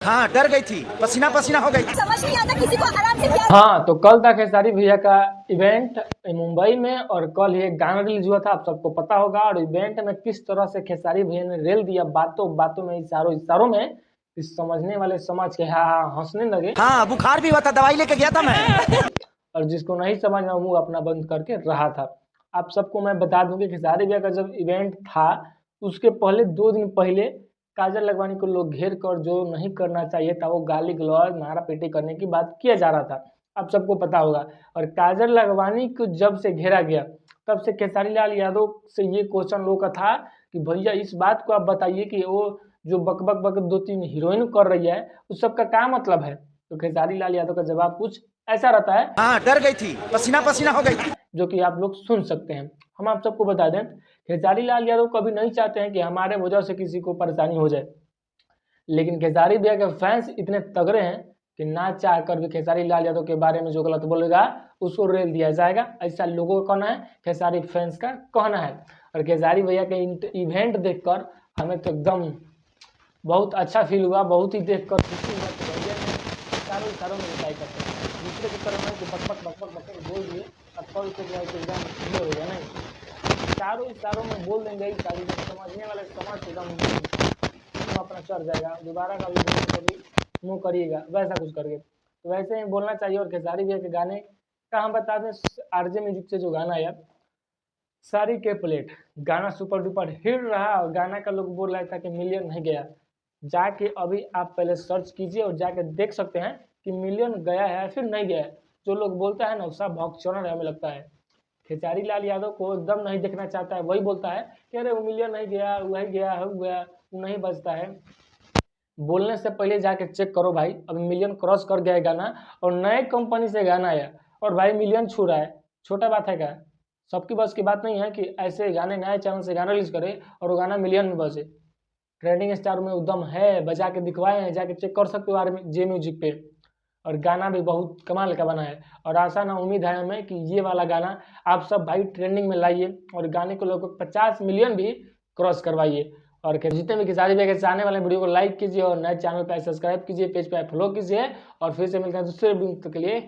हाँ, डर गई थी, पसीना पसीना हो गई। समझ नहीं आता किसी को आराम से क्या। हाँ, तो कल था खेसारी भैया का इवेंट मुंबई में और कल ये गाना रिलीज हुआ था, आप सबको पता होगा। और इवेंट में किस तरह से खेसारी भैया ने रेल दिया, बातों बातों में, इशारों इशारों में, इस समझने वाले समझ के हाँ हंसने लगे। हाँ, बुखार भी हुआ था, दवाई लेके गया था मैं। और जिसको नहीं समझ में मुंह अपना बंद करके रहा था। आप सबको मैं बता दूं कि खेसारी भैया का जब इवेंट था उसके पहले 2 दिन पहले काजल लगवानी को लोग घेर कर जो नहीं करना चाहिए था, वो गाली गलौज मारा पीटी करने की बात किया जा रहा था, आप सबको पता होगा। और काजल लगवानी को जब से घेरा गया तब से खेसारी लाल यादव से ये क्वेश्चन लोग का था कि भैया इस बात को आप बताइए कि वो जो बक बक बक 2-3 हीरोइन कर रही है उस सब का क्या मतलब है। तो खेसारी लाल यादव का जवाब कुछ ऐसा रहता है, हाँ, डर गई थी, पसीना पसीना हो गई थी। जो कि आप लोग सुन सकते हैं। हम आप सबको बता दें, खेसारी लाल यादव कभी नहीं चाहते हैं कि हमारे वजह से किसी को परेशानी हो जाए, लेकिन खेसारी भैया के फैंस इतने तगड़े हैं कि ना चाह कर भी खेसारी लाल यादव के बारे में जो गलत बोलेगा उसको रेल दिया जाएगा, ऐसा लोगों का कहना है, खेसारी फैंस का कहना है। और खेसारी भैया के इवेंट देखकर हमें तो एकदम बहुत अच्छा फील हुआ, बहुत ही देखकर खुशी हुआ कि भैया ने इशारों में रिप्लाई करते हैं, दूसरे की तरह नहीं कि बक बोल दिए अब कॉल से जो है कि एकदम क्लियर हो गया, नहीं, इशारों में बोल देंगे, सारी समझने वाले समझ एकदम अपना चढ़ जाएगा, दोबारा कभी मुँह करिएगा वैसा कुछ करके, तो वैसे ही बोलना चाहिए। और खेसारी भैया के गाने का हम बता दें, आरजे म्यूजिक से जो गाना आया सारी के प्लेट, गाना सुपर डुपर हिट रहा और गाना का लोग बोल रहा था कि मिलियन नहीं गया। जाके अभी आप पहले सर्च कीजिए और जाके देख सकते हैं कि मिलियन गया है फिर नहीं गया है। जो लोग बोलता है ना उसका भौंकचोना हमें लगता है। खेसारी लाल यादव को एकदम नहीं देखना चाहता है, वही बोलता है कि अरे वो मिलियन नहीं गया, वही गया हो गया, वो नहीं बचता है। बोलने से पहले जाके चेक करो भाई, अभी मिलियन क्रॉस कर गया है गाना और नए कंपनी से गाना आया और भाई मिलियन छू रहा है, छोटा बात है क्या। सबकी बस की बात नहीं है कि ऐसे गाने नए चैनल से गाना रिलीज करे और वो गाना मिलियन में बजे। ट्रेंडिंग स्टार में उद्यम है, बजा के दिखवाए हैं, जाके चेक कर सकते हो जे म्यूजिक पे। और गाना भी बहुत कमाल का बना है और आशा ना उम्मीद है हमें कि ये वाला गाना आप सब भाई ट्रेंडिंग में लाइए और गाने को लोग 50 मिलियन भी क्रॉस करवाइए। और जितने भी खेसारी भैया के चाहने वाले वीडियो को लाइक कीजिए और नए चैनल पर सब्सक्राइब कीजिए, पेज पर फॉलो कीजिए और फिर से मिलते हैं दूसरे वीडियो के लिए।